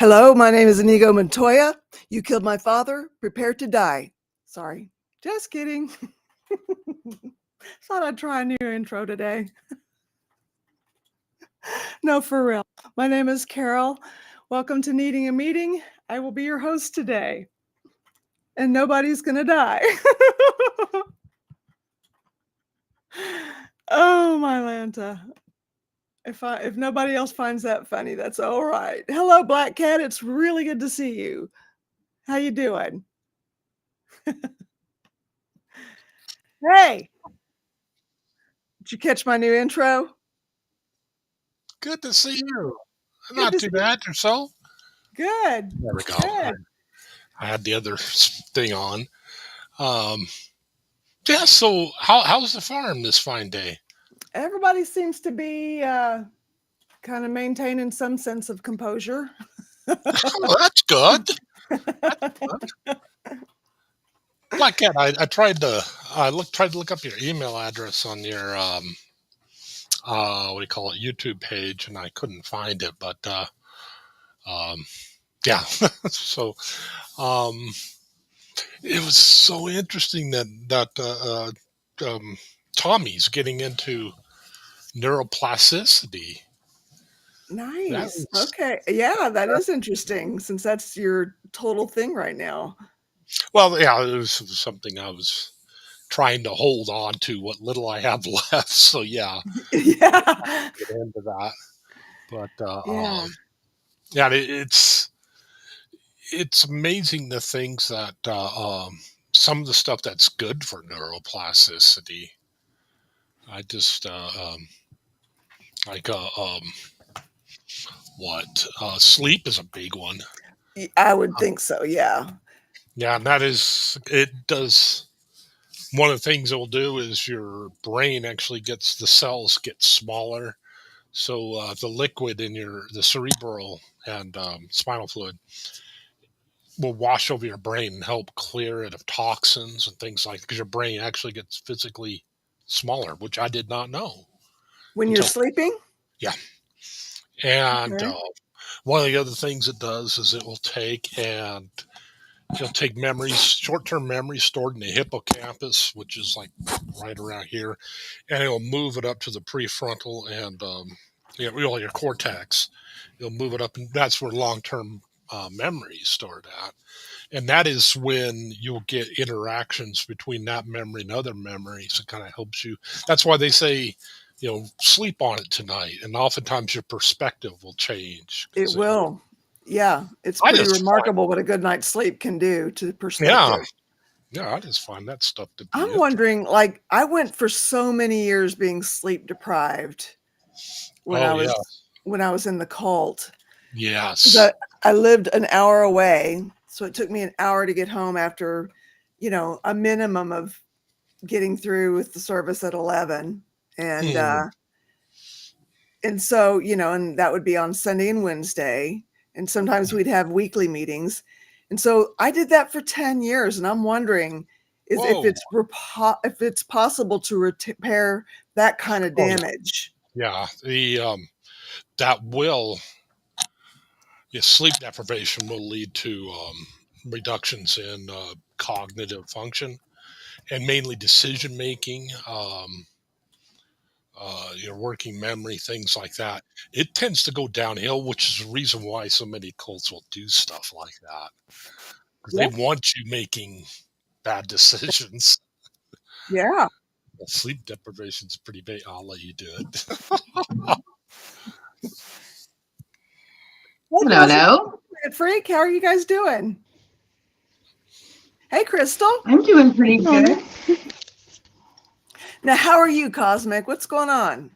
Hello, my name is Inigo Montoya. You killed my father. Prepare to die. Sorry, just kidding. Thought I'd try a new intro today. No, for real. My name is Carol. Welcome to Needing a Meeting. I will be your host today. And nobody's going to die. Oh, my Lanta. If nobody else finds that funny, that's all right. Hello, Black Cat. It's really good to see you. How you doing? Hey, did you catch my new intro? Good to see you. Good Not to too see bad. Yourself? Good. There we go. Good. I had the other thing on. Um, yeah. So, how's the farm this fine day? Everybody seems to be kind of maintaining some sense of composure. Oh, that's good. That's good. Black Cat. I tried to look up your email address on your what do you call it, YouTube page, and I couldn't find it. But um, yeah. So um, it was so interesting that Tommy's getting into neuroplasticity. That Nice. was, Okay. Yeah, that is interesting since that's your total thing right now. well, yeah, it was something I was trying to hold on to what little I have left. So yeah, Yeah. get into that. But Yeah. yeah, it's amazing the things that some of the stuff that's good for neuroplasticity. I just like what sleep is a big one. I would think so. Yeah. Yeah, and that is it does. One of the things it will do is your brain actually gets the cells get smaller, so the liquid in the cerebral and spinal fluid will wash over your brain and help clear it of toxins and things like that, because your brain actually gets physically smaller, which I did not know When you're until, sleeping? yeah. And Okay. one of the other things it does is it'll take memories, short-term memories stored in the hippocampus, which is like right around here, and it'll move it up to the prefrontal and your cortex. It'll move it up, and that's where long-term memory is stored at. And that is when you'll get interactions between that memory and other memories. It kind of helps you. That's why they say, sleep on it tonight, and oftentimes your perspective will change It because will. Yeah. It's I pretty just find, remarkable what a good night's sleep can do to yeah, perspective. yeah, I just find that stuff to be I'm interesting. wondering, like, I went for so many years being sleep deprived when Oh I yeah, was in the cult. yes. But I lived an hour away, so it took me an hour to get home after, a minimum of getting through with the service at 11. And Hmm. and so, and that would be on Sunday and Wednesday, and sometimes we'd have weekly meetings. And so I did that for 10 years, and I'm wondering is Whoa. if it's possible to repair that kind of Oh yeah, damage. yeah. The that will sleep deprivation will lead to reductions in cognitive function and mainly decision making. Your working memory, things like that. It tends to go downhill, which is the reason why so many cults will do stuff like that, because they Yeah. want you making bad decisions. Yeah. Well, sleep deprivation is pretty big. I'll let you do it. Hey, Hello, Cosmic hello. Freak, how are you guys doing? Hey, Crystal. I'm doing pretty good. Now, how are you, Cosmic? What's going on?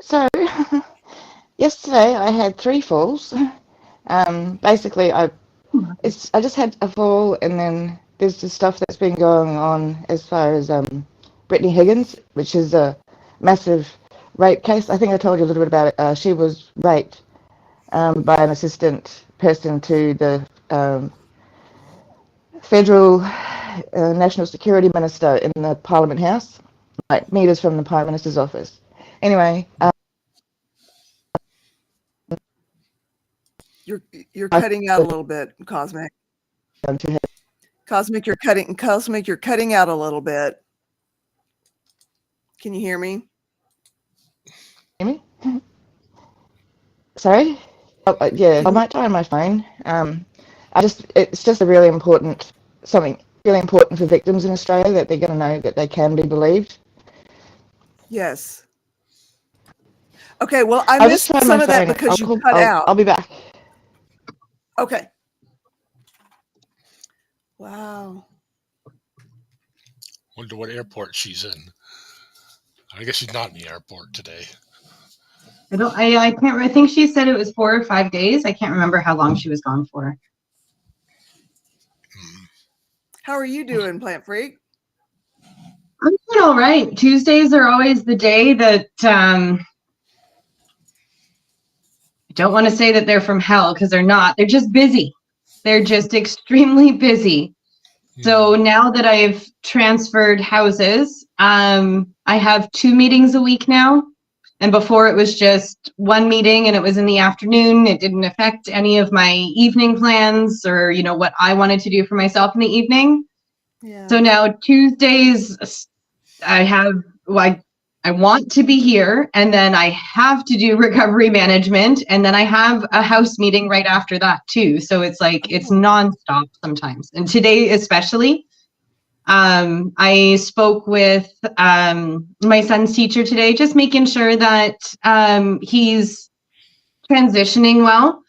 So yesterday I had three falls. Basically I just had a fall, and then there's the stuff that's been going on as far as Brittany Higgins, which is a massive rape case. I think I told you a little bit about it. She was raped by an assistant person to the federal national security minister in the Parliament House, like meters from the Prime Minister's office. Anyway, You're cutting out a little bit, Cosmic. Cosmic, you're cutting out a little bit. Can you hear me? Hear me? Sorry? Yeah, I might try on my phone. It's just a really important, something really important for victims in Australia, that they're going to know that they can be believed. Yes. Okay, well, I I'll missed just try some my of that phone. because you cut out. I'll be back. Okay. Wow. Wonder what airport she's in. I guess she's not in the airport today. I can't. I think she said it was 4 or 5 days. I can't remember how long she was gone for. How are you doing, Plant Freak? I'm doing all right. Tuesdays are always the day that I don't want to say that they're from hell, because they're not. They're just busy. They're just extremely busy. So now that I've transferred houses, I have 2 meetings a week now. And before it was just 1 meeting, and it was in the afternoon. It didn't affect any of my evening plans or, what I wanted to do for myself in the evening. Yeah. So now Tuesdays, I want to be here, and then I have to do recovery management, and then I have a house meeting right after that too. So it's like, it's nonstop sometimes. And today especially, I spoke with my son's teacher today, just making sure that he's transitioning well,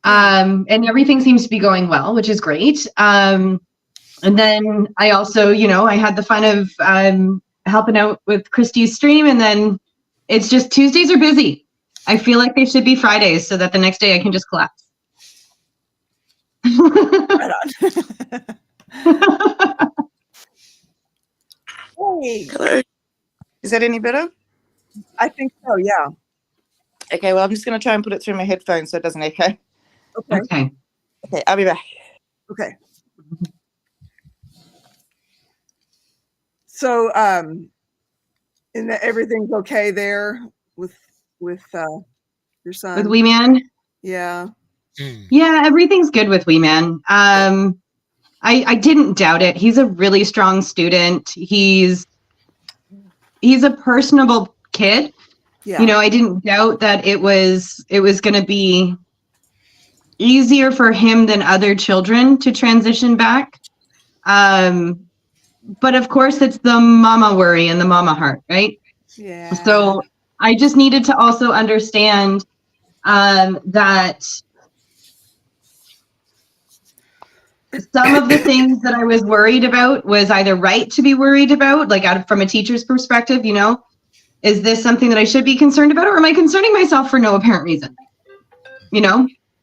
and everything seems to be going well, which is great. And then I also, I had the fun of helping out with Christy's stream, and then it's just Tuesdays are busy. I feel like they should be Fridays so that the next day I can just collapse. Right on. Hey. Hello. Is that any better? I think so, yeah. Okay, well, I'm just going to try and put it through my headphones so it doesn't echo. Okay. Okay, I'll be back. Okay. So, and everything's okay there with your son? With Wee Man? Yeah. Yeah, everything's good with Wee Man. I didn't doubt it. He's a really strong student. He's a personable kid. Yeah. I didn't doubt that it was going to be easier for him than other children to transition back. But of course, it's the mama worry and the mama heart, right? Yeah. So I just needed to also understand that some of the things that I was worried about was either right to be worried about, like from a teacher's perspective, is this something that I should be concerned about, or am I concerning myself for no apparent reason?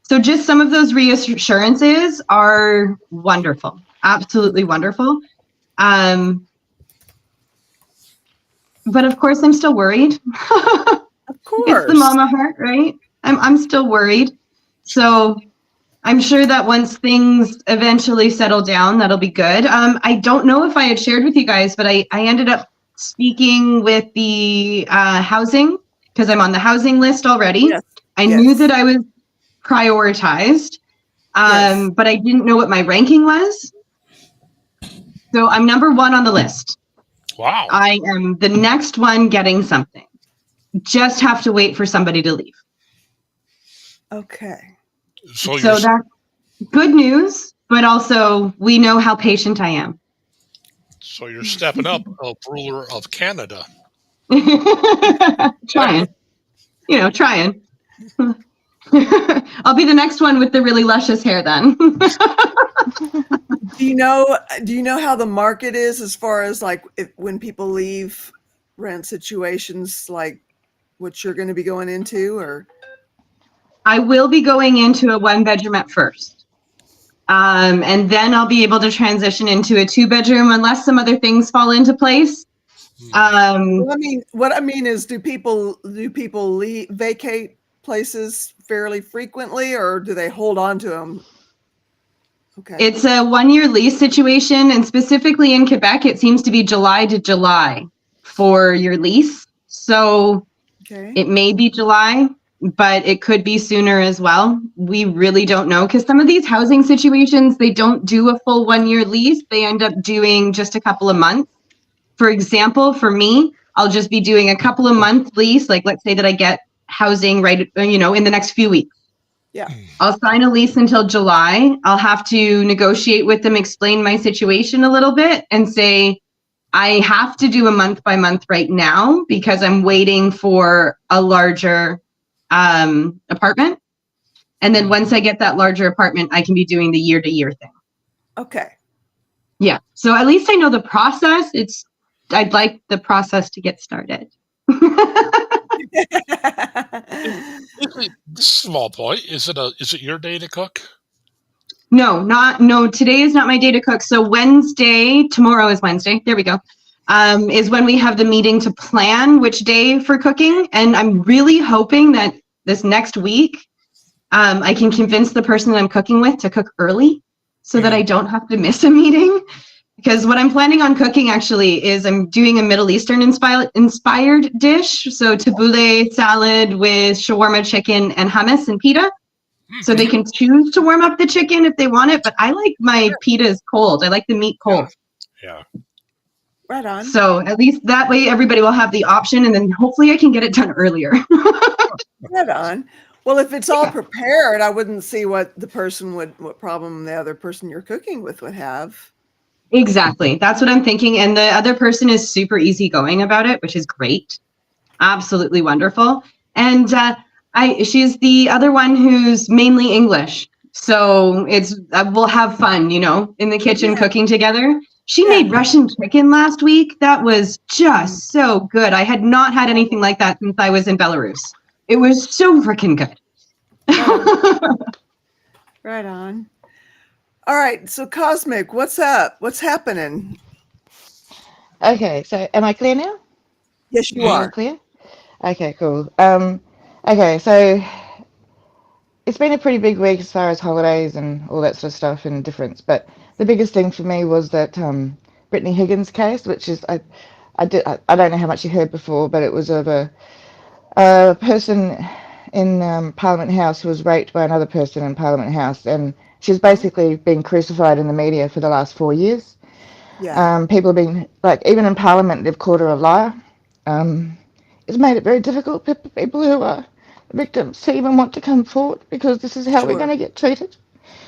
So just some of those reassurances are wonderful, absolutely wonderful. But of course, I'm still worried. Of course. It's the mama heart, right? I'm still worried. So I'm sure that once things eventually settle down, that'll be good. I don't know if I had shared with you guys, but I ended up speaking with the housing, because I'm on the housing list already. Yes. I knew that I was prioritized, but I didn't know what my ranking was. So I'm number 1 on the list. Wow. I am the next one getting something. Just have to wait for somebody to leave. Okay. So that's good news, but also we know how patient I am. So you're stepping up, ruler of Canada. Trying. Trying. I'll be the next one with the really luscious hair then. Do you know how the market is as far as like when people leave rent situations, like what you're going to be going into, or? I will be going into a 1-bedroom at first. And then I'll be able to transition into a 2-bedroom unless some other things fall into place. What I mean is, do people vacate places fairly frequently, or do they hold on to them? Okay. It's a 1-year lease situation, and specifically in Quebec, it seems to be July to July for your lease. So it may be July, but it could be sooner as well. We really don't know, because some of these housing situations, they don't do a full 1-year lease. They end up doing just a couple of months. For example, for me, I'll just be doing a couple of month lease. Like, let's say that I get housing right, in the next few weeks. Yeah. I'll sign a lease until July. I'll have to negotiate with them, explain my situation a little bit, and say, I have to do a month by month right now because I'm waiting for a larger apartment. And then once I get that larger apartment, I can be doing the year to year thing. Okay. Yeah. So at least I know the process. I'd like the process to get started. Small point. Is it your day to cook? No, today is not my day to cook. So tomorrow is Wednesday. There we go. Is when we have the meeting to plan which day for cooking. And I'm really hoping that this next week, I can convince the person that I'm cooking with to cook early so that I don't have to miss a meeting. Because what I'm planning on cooking actually is I'm doing a Middle Eastern inspired dish. So tabbouleh salad with shawarma chicken and hummus and pita. So they can choose to warm up the chicken if they want it, but I like my pitas cold. I like the meat cold. Yeah. Right on. So at least that way everybody will have the option, and then hopefully I can get it done earlier. Right on. Well, if it's all prepared, I wouldn't see what problem the other person you're cooking with would have. Exactly. That's what I'm thinking. And the other person is super easygoing about it, which is great. Absolutely wonderful. And she's the other one who's mainly English. So we'll have fun, in the kitchen cooking together. She made Russian chicken last week. That was just so good. I had not had anything like that since I was in Belarus. It was so freaking good. Right on. All right. So Cosmic, what's up? What's happening? Okay, so am I clear now? Yes, you Am I are. clear? Okay, cool. Okay, so it's been a pretty big week as far as holidays and all that sort of stuff and difference. But the biggest thing for me was that Brittany Higgins case, which is I don't know how much you heard before, but it was of a person in Parliament House who was raped by another person in Parliament House, and she's basically been crucified in the media for the last 4 years. Yeah. People have been, like, even in Parliament, they've called her a liar. It's made it very difficult for people who are victims to even want to come forward, because this is how we're going to get treated.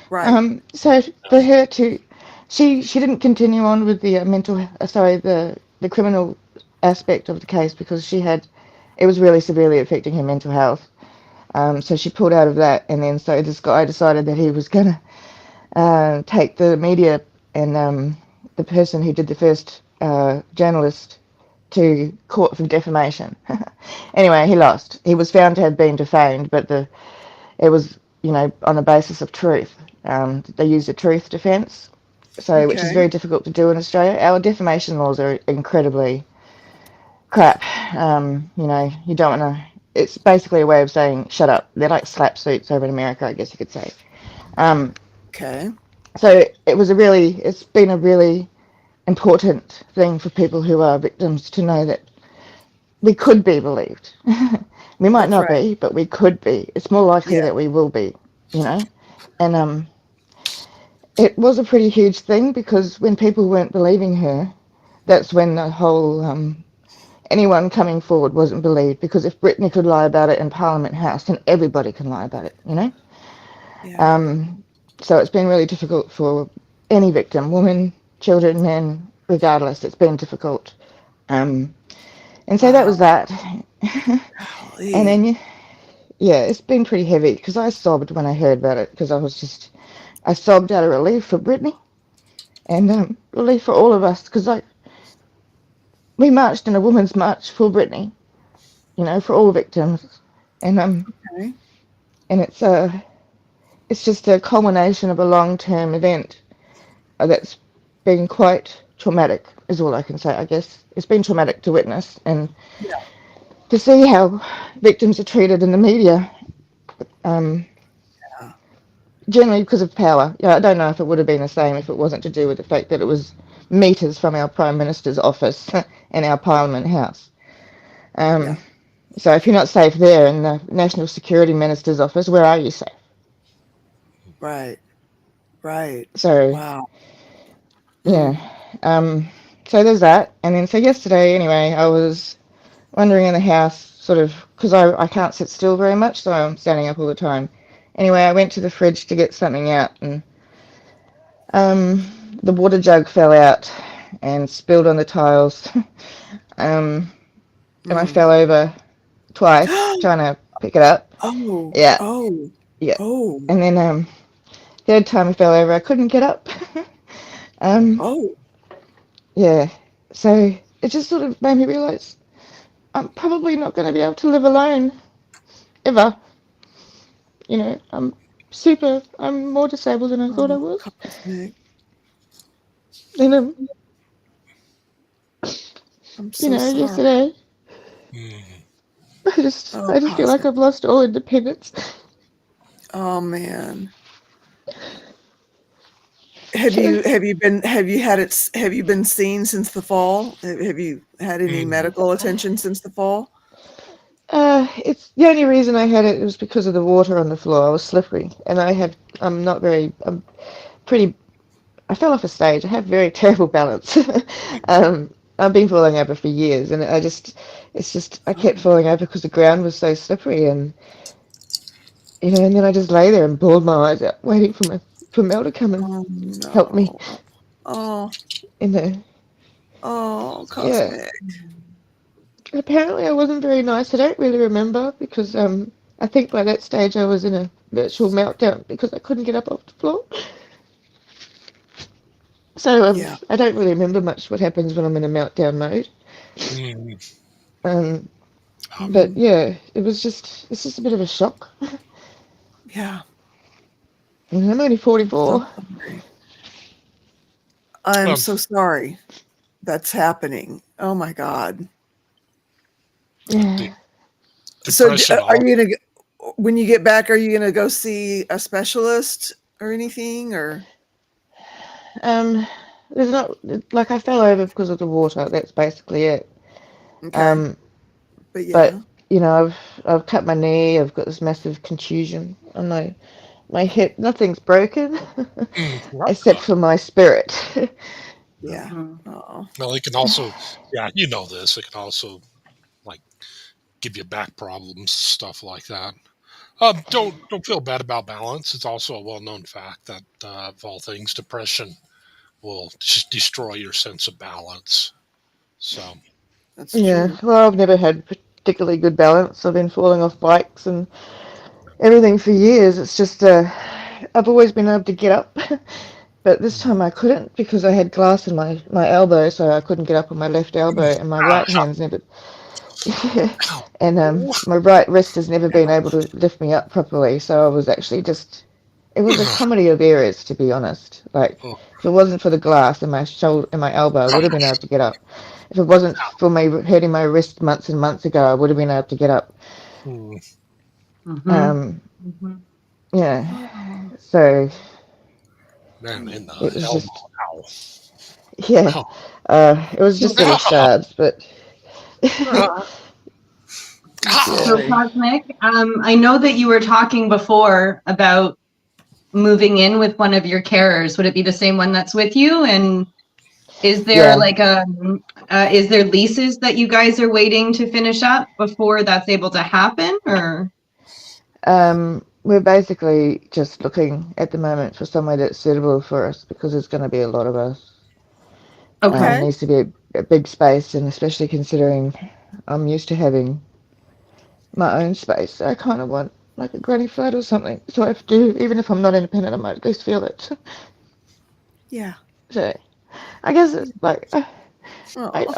Right. So for her to, she didn't continue on with the the criminal aspect of the case, because it was really severely affecting her mental health. So she pulled out of that, and then so this guy decided that he was going to take the media and the person who did the first journalist to court for defamation. Anyway, he lost. He was found to have been defamed, but it was, on the basis of truth. They used a truth defence, which is very difficult to do in Australia. Our defamation laws are incredibly crap. You don't want to. It's basically a way of saying shut up. They're like slap suits over in America, I guess you could say. Okay. So it's been a really important thing for people who are victims to know that we could be believed. We might not be, but we could be. It's more likely that we will be, And it was a pretty huge thing, because when people weren't believing her, that's when the whole anyone coming forward wasn't believed, because if Brittany could lie about it in Parliament House, then everybody can lie about it, Yeah. So it's been really difficult for any victim, women, children, men, regardless. It's been difficult. And so that was that. And then, it's been pretty heavy, because I sobbed when I heard about it, because I sobbed out of relief for Brittany, and relief for all of us, because we marched in a women's march for Brittany, for all victims, and and it's just a culmination of a long-term event that's been quite traumatic, is all I can say, I guess. It's been traumatic to witness, and to see how victims are treated in the media, generally because of power. I don't know if it would have been the same if it wasn't to do with the fact that it was meters from our Prime Minister's office and our Parliament House. So if you're not safe there in the National Security Minister's office, where are you safe? Right. Right. So Wow. yeah. Mm. So there's that. And then so yesterday, anyway, I was wandering in the house, sort of, because I can't sit still very much, so I'm standing up all the time. Anyway, I went to the fridge to get something out, and the water jug fell out and spilled on the tiles. And I Mm. fell over twice trying to pick it up. Oh. Yeah, Oh. yeah. Oh. And then third time I fell over, I couldn't get up. Oh. Yeah. So it just sort of made me realize I'm probably not going to be able to live alone ever. You know, I'm more disabled than I thought I Oh, was. cosmic. And, I'm so sorry. yesterday, Mm. Oh, I just feel like cosmic. I've lost all independence. Oh man. So, Have you been seen since the fall? Have you had any Mm. medical attention since the fall? it's the only reason I had it was because of the water on the floor. I was slippery, and I'm pretty, I fell off a stage. I have very terrible balance. I've been falling over for years, and I kept Oh, falling over because the ground was so slippery, and and then I just lay there and bawled my eyes out, waiting for Mel to come and oh help me. no. Oh, You know, oh, yeah. cosmic. Apparently, I wasn't very nice. I don't really remember because I think by that stage I was in a virtual meltdown because I couldn't get up off the floor. So Yeah. I don't really remember much what happens when I'm in a meltdown mode. Mm. Um, but Mm, yeah, it's just a bit of a shock. yeah. And I'm only I'm so 44. sorry. I'm Um, so sorry that's happening. Oh my God. the Yeah. So depression are all you gonna when you get back, are you gonna go see a specialist or anything or? Um, there's not like I fell over because of the water. That's basically it. Okay. Um, But but yeah. I've cut my knee. I've got this massive contusion on my hip. Nothing's broken that's except good. for my spirit. Yeah. Mhm. Oh. Well, it can also, yeah, you know this. It can also like give you back problems, stuff like that. Don't feel bad about balance. It's also a well-known fact that of all things, depression will just destroy your sense of balance. So, That's Yeah. true. Well, I've never had particularly good balance. I've been falling off bikes and everything for years. It's just I've always been able to get up, but this mm. time I couldn't because I had glass in my elbow, so I couldn't get up on my left elbow, and my right Ow, hand's never, ow, and ow. my right wrist has never been able to lift me up properly. So I was actually just it was a comedy of errors, to be honest. Like Oh, if it wasn't for the glass in my shoulder in my elbow, I would have been able to get up. If it wasn't for me hurting my wrist months and months ago, I would have been able to get up. mm, Mhm. Um, Mhm. yeah. So man, in it the was elbow. just, Ow, yeah, ow, it was just little ow, shards, but ow. So, yeah, Boy. Cosmic, I know that you were talking before about moving in with one of your carers. Would it be the same one that's with you? And is there yeah. like is there leases that you guys are waiting to finish up before that's able to happen? Or We're basically just looking at the moment for somewhere that's suitable for us because there's going to be a lot of us. okay, Needs to be a big space, and especially considering I'm used to having my own space. I kind of want like a granny flat or something. So I have to, even if I'm not independent, I might at least feel it. Yeah. So I guess it's like I, Oh.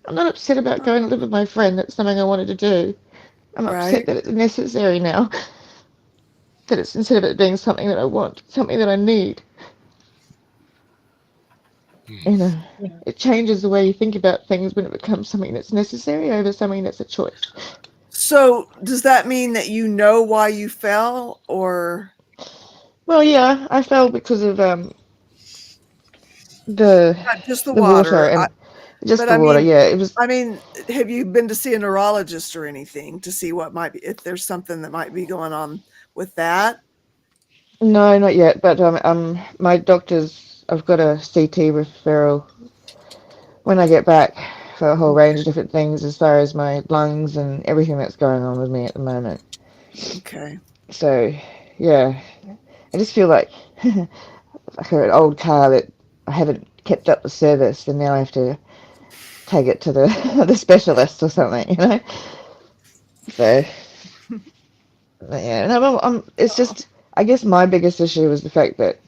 I'm not upset about going to live with my friend. That's something I wanted to do. I'm upset Right. that it's necessary now. That it's instead of it being something that I want, something that I need. You know, it changes the way you think about things when it becomes something that's necessary over something that's a choice. So does that mean that you know why you fell or Well, yeah, I fell because of the not just the the water water? and just But the I water. mean, Yeah, it was. I mean, have you been to see a neurologist or anything to see what might be, if there's something that might be going on with that? No, not yet. But my doctor's. I've got a CT referral when I get back for a whole range of different things as far as my lungs and everything that's going on with me at the moment. Okay. So, yeah, I just feel like an old car that I haven't kept up the service, and now I have to take it to the the specialist or something, you know. So, yeah, no, it's just, I guess my biggest issue was the fact that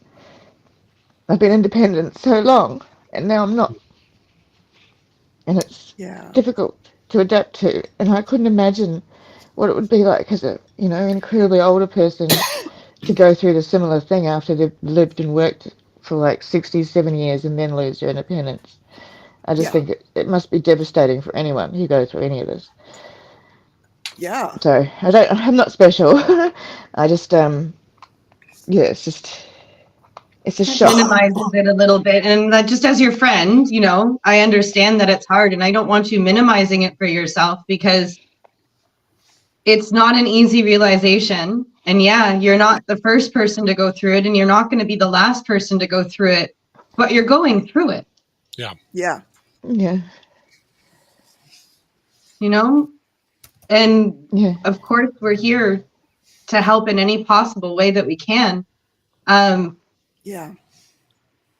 I've been independent so long, and now I'm not, and it's Yeah. difficult to adapt to, and I couldn't imagine what it would be like as a, incredibly older person to go through the similar thing after they've lived and worked for like 60, 70 years and then lose your independence. I just Yeah. think it must be devastating for anyone who goes through any of this. Yeah. So I'm not special. I just, yeah, it's a That shock. minimizes it a little bit. And that just as your friend, I understand that it's hard and I don't want you minimizing it for yourself because it's not an easy realization. And yeah, you're not the first person to go through it and you're not going to be the last person to go through it, but you're going through it, Yeah. Yeah. Yeah, And yeah, of course, we're here to help in any possible way that we can. Yeah.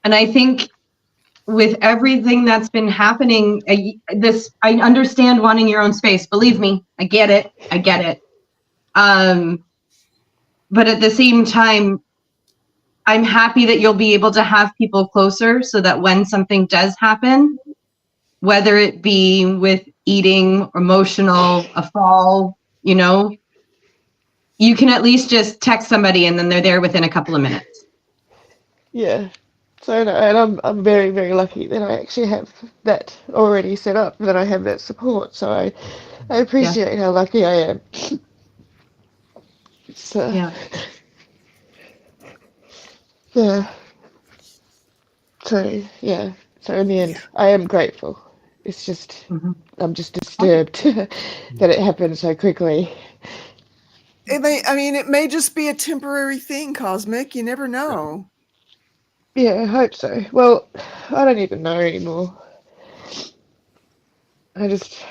And I think with everything that's been happening, I understand wanting your own space. Believe me, I get it. But at the same time, I'm happy that you'll be able to have people closer so that when something does happen, whether it be with eating, emotional, a fall, you can at least just text somebody and then they're there within a couple of minutes. yeah. So, no, and I'm very, very lucky that I actually have that already set up, that I have that support. So I appreciate how lucky I am. So, Yeah. yeah. So, yeah. So in the end, Yeah. I am grateful. It's just, Mhm. I'm just disturbed that it happened so quickly. It may just be a temporary thing, Cosmic. You never know. Yeah, I hope so. Well, I don't even know anymore. I guess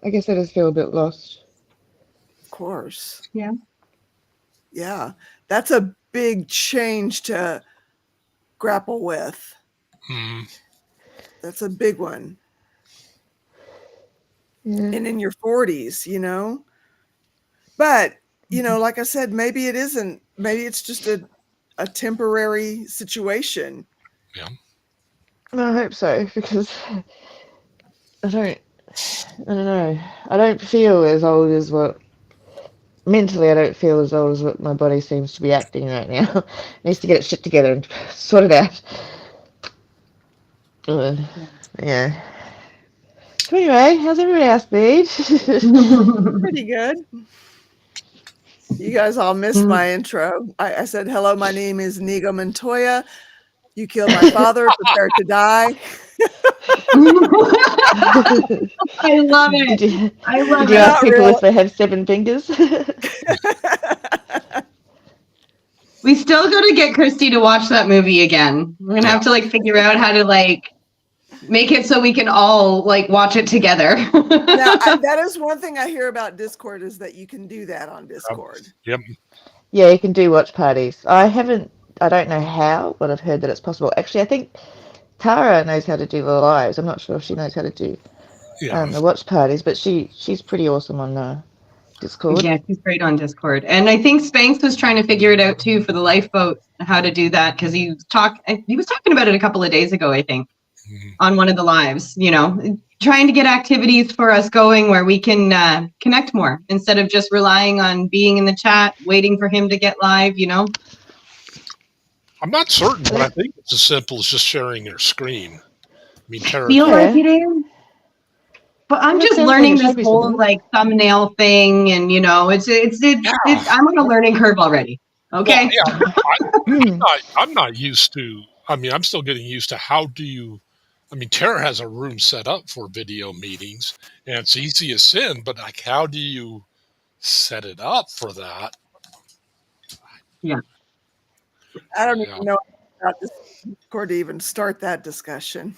I just feel a bit lost. Of course. Yeah. Yeah. That's a big change to grapple with. Mm. That's a big one. Yeah. And in your 40s, But, like I said, maybe it isn't. Maybe it's just a temporary situation. Yeah. I hope so, because I don't know. I don't feel as old as mentally, I don't feel as old as what my body seems to be acting right now. It needs to get its shit together and sort it out. Yeah. So anyway, how's everybody else been? Pretty good. You guys all missed my intro. I said, hello, my name is Nigo Montoya. You killed my father, prepare to die. I love it. Did you ask Not people really. if they have 7 fingers? We still got to get Christy to watch that movie again. We're going to have to figure out how to make it so we can all watch it together. Now, that is one thing I hear about Discord is that you can do that on Discord. Yep. Yeah, you can do watch parties. I don't know how, but I've heard that it's possible. Actually, I think Tara knows how to do the lives. I'm not sure if she knows how to do the watch parties, but she's pretty awesome on Discord. Yeah, he's great on Discord. And I think Spanx was trying to figure it out too for the lifeboat, how to do that, because he was talking about it a couple of days ago, I think, on one of the lives, trying to get activities for us going where we can connect more instead of just relying on being in the chat, waiting for him to get live, I'm not certain, but I think it's as simple as just sharing your screen. I mean, Tara, feel like it is. But I'm just learning this whole thumbnail thing, and I'm on a learning curve already. Okay. Well, I'm not used to. I mean, I'm still getting used to how do you I mean, Tara has a room set up for video meetings, and it's easy as sin. But like, how do you set it up for that? I don't Yeah. even know how this Discord to even start that discussion.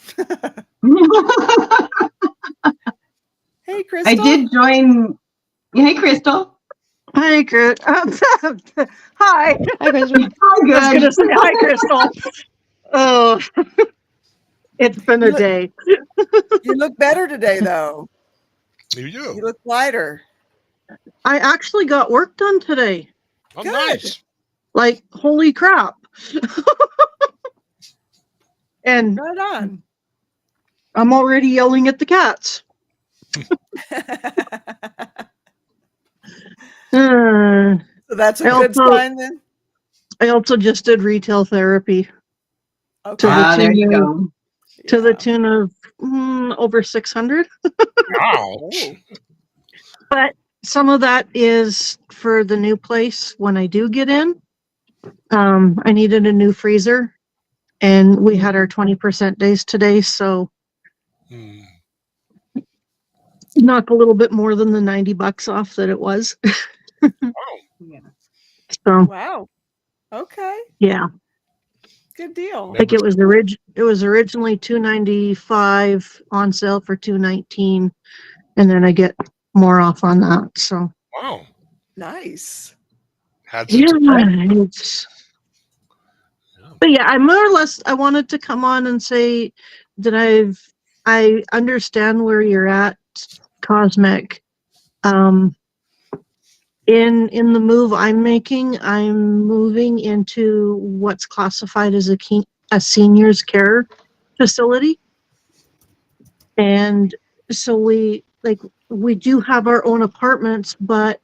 Hey, Crystal. I did join. Hey, Crystal. Hi, Chris. Hi. Hi, Benjamin. Hi, I was going to good. say hi, Crystal. Oh, it's been You a look, day. you look better today, though. You do. You look lighter. I actually got work done today. Oh, Good. nice. Like, holy crap. And Right on. I'm already yelling at the cats. Uh, So that's a I good also- sign then? I also just did retail therapy Okay. There you go. to the Yeah. tune of over 600. Wow. Oh. But some of that is for the new place when I do get in. I needed a new freezer, and we had our 20% days today, so Hmm. knock a little bit more than the $90 off that it was. Oh, Yeah. So Wow. Okay. yeah, Good deal. like it was originally $295 on sale for $219, and then I get more off on that. So wow. Nice. Had yeah, such a it's, but yeah, I more or less I wanted to come on and say that I understand where you're at, Cosmic. In the move I'm making, I'm moving into what's classified as a seniors care facility. And so we do have our own apartments, but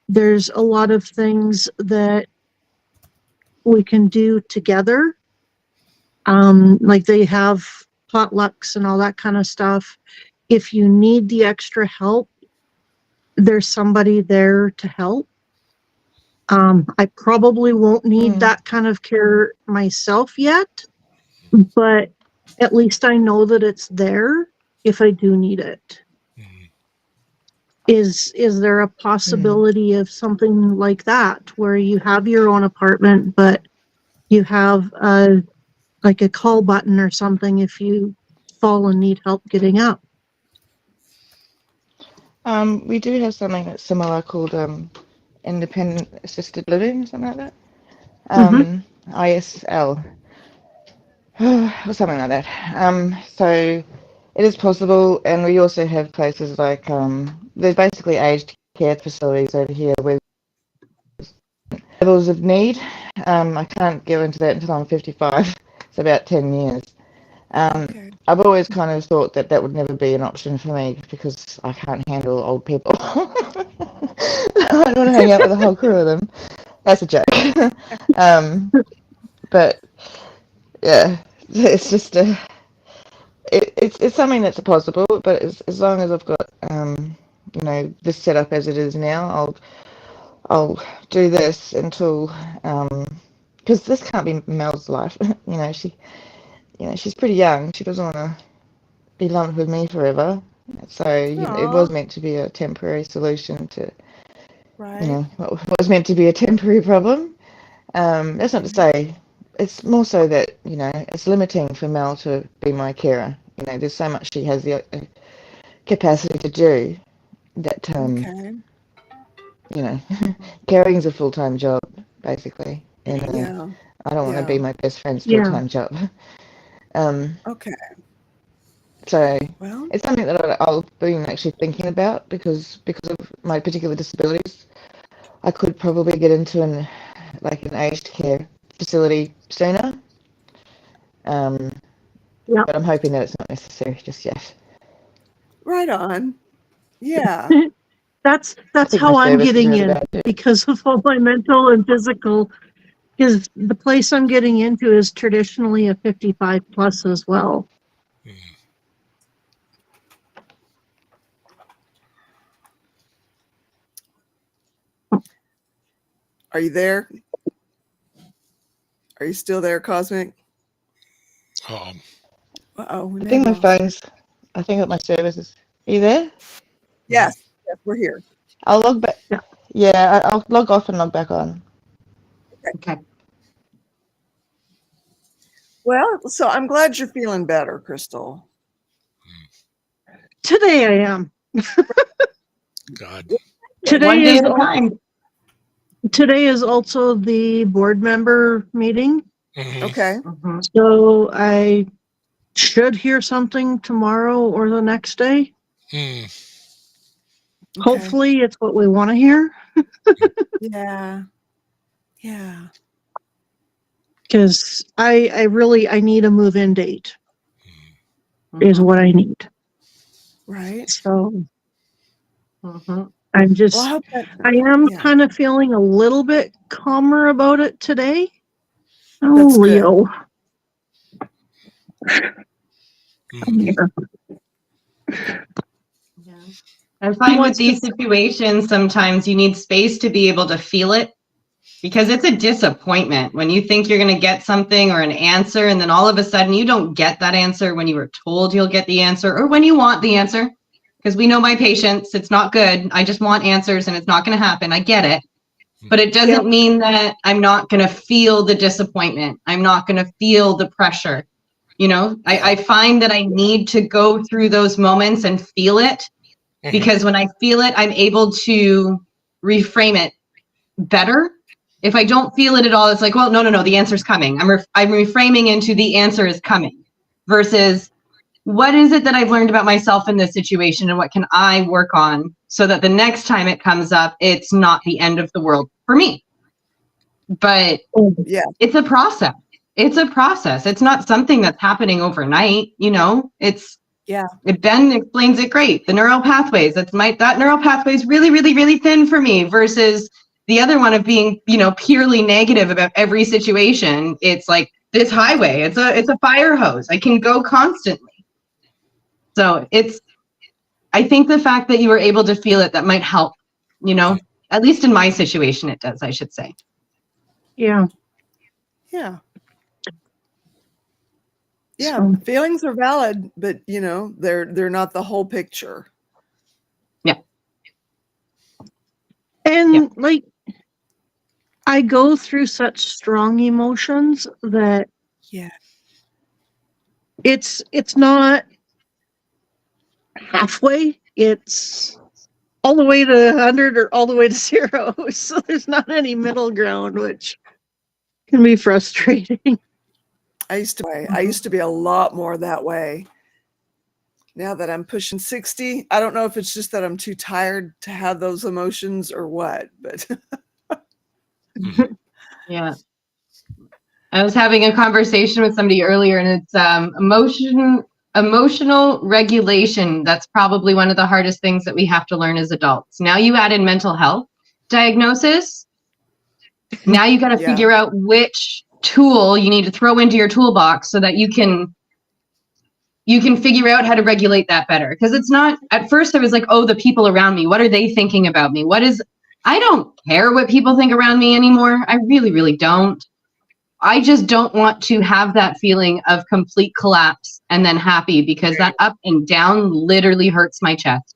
there's a lot of things that we can do together. Like they have potlucks and all that kind of stuff. If you need the extra help, there's somebody there to help. I probably won't need that kind of care myself yet, but at least I know that it's there if I do need it. Is there a possibility of something like that where you have your own apartment, but you have like a call button or something if you fall and need help getting up? We do have something that's similar called independent assisted living, something like that. ISL or something like that. So it is possible, and we also have places like there's basically aged care facilities over here with levels of need. I can't go into that until I'm 55. It's about 10 years. Okay. I've always kind of thought that that would never be an option for me because I can't handle old people. I don't want to hang out with a whole crew of them. That's a joke. But yeah, it's just it's something that's possible. But as long as I've got this setup as it is now, I'll do this until because this can't be Mel's life. She's pretty young. She doesn't want to be lumped with me forever. So it was meant to be a temporary solution to Right. what was meant to be a temporary problem. That's not to say, it's more so that it's limiting for Mel to be my carer. There's so much she has the capacity to do that Okay. caring is a full-time job basically, and Yeah. I don't want to be my best friend's Yeah. full-time job. Okay. So Well, it's something that I'll be actually thinking about because of my particular disabilities. I could probably get into an aged care facility sooner. But I'm hoping that it's not necessary just yet. right on. Yeah. That's think how my I'm service is getting really in bad too. because of all my mental and physical. Because the place I'm getting into is traditionally a 55 plus as well. Are you there? Are you still there, Cosmic? Uh-oh, we I may think my have lost. phone's, I think that my service is. Are you there? Yes, yes, we're here. I'll log back. Yeah. Yeah, I'll log off and log back on. Okay. Well, so I'm glad you're feeling better, Crystal. Today I am. God. One day at a time. Today is also the board member meeting. Mhm. Okay. Mhm. So I should hear something tomorrow or the next day. Mm. Okay. Hopefully it's what we want to hear, Yeah. Yeah. because I need a move-in date is Mhm. what I need. Right. So Mhm. I'm just, Well, I hope that. I am Yeah. kind of feeling a little bit calmer about it today. Oh, That's good. Leo. Come Mm. here. Yeah. I find with wants to- these situations, sometimes you need space to be able to feel it, because it's a disappointment when you think you're going to get something or an answer, and then all of a sudden you don't get that answer when you were told you'll get the answer, or when you want the answer. Because we know my patience, it's not good. I just want answers and it's not going to happen. I get it. But it doesn't mean that I'm not going to feel the disappointment. I'm not going to feel the pressure. You know, I find that I need to go through those moments and feel it, because when I feel it, I'm able to reframe it better. If I don't feel it at all, it's like, well, no, the answer's coming. I'm reframing into the answer is coming, versus what is it that I've learned about myself in this situation, and what can I work on so that the next time it comes up, it's not the end of the world for me. But Yeah. it's a process. It's a process. It's not something that's happening overnight. You know, Ben explains it great. The neural pathways, that neural pathway is really, really, really thin for me, versus the other one of being, purely negative about every situation. It's like this highway. It's a fire hose. I can go constantly. So I think the fact that you were able to feel it, that might help, at least in my situation, it does, I should say. Yeah. Yeah. Yeah. So- Feelings are valid, but they're not the whole picture. Yeah. And like, I go through such strong emotions that Yeah. it's not halfway. It's all the way to 100 or all the way to 0. So there's not any middle ground, which can be frustrating. I used to be a lot more that way. Now that I'm pushing 60, I don't know if it's just that I'm too tired to have those emotions or what, but Yeah. I was having a conversation with somebody earlier, and it's emotional regulation. That's probably one of the hardest things that we have to learn as adults. Now you add in mental health diagnosis. Now you got to figure out which tool you need to throw into your toolbox so that you can figure out how to regulate that better. Because it's not, at first I was like, oh, the people around me, what are they thinking about me? I don't care what people think around me anymore. I really, really don't. I just don't want to have that feeling of complete collapse and then happy, because that up and down literally hurts my chest.